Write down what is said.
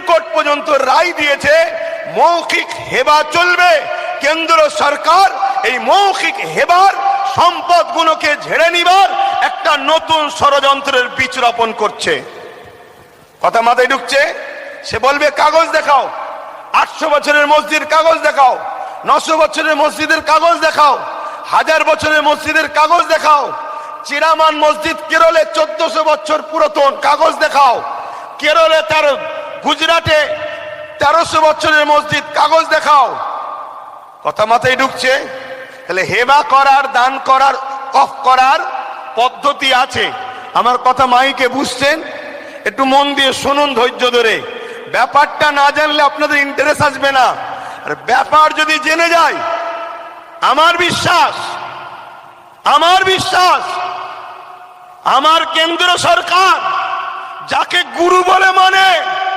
Court পর্যন্ত রায় দিয়েছে মৌখিক হেবা চলবে। কেন্দ্র সরকার এই মৌখিক হেবার সম্পদগুলোকে ঝেড়ে নিবার একটা নতুন ষড়যন্ত্রের বীজ রোপণ করছে। কথা মাথায় ঢুকছে? সে বলবে কাগজ দেখাও, 800 বছরের মসজিদ কাগজ দেখাও, 900 বছরের মসজিদের কাগজ দেখাও, 1000 বছরের মসজিদের কাগজ দেখাও, চিরামান মসজিদ কেরলে 1400 বছর পুরাতন কাগজ দেখাও, কেরলে গুজরাটে 1300 বছরের মসজিদ কাগজ দেখাও। কথা মাথায় ঢুকছে? তাহলে হেবা করার, দান করার, অফ করার পদ্ধতি আছে। আমার কথা মাইকে বুঝছেন? একটু মন দিয়ে শুনুন, ধৈর্য ধরে। ব্যাপারটা না জানলে আপনাদের ইন্টারেস্ট আসবে না। আর ব্যাপার যদি জেনে যায়, আমার বিশ্বাস আমার কেন্দ্র সরকার যাকে গুরু বলে মানে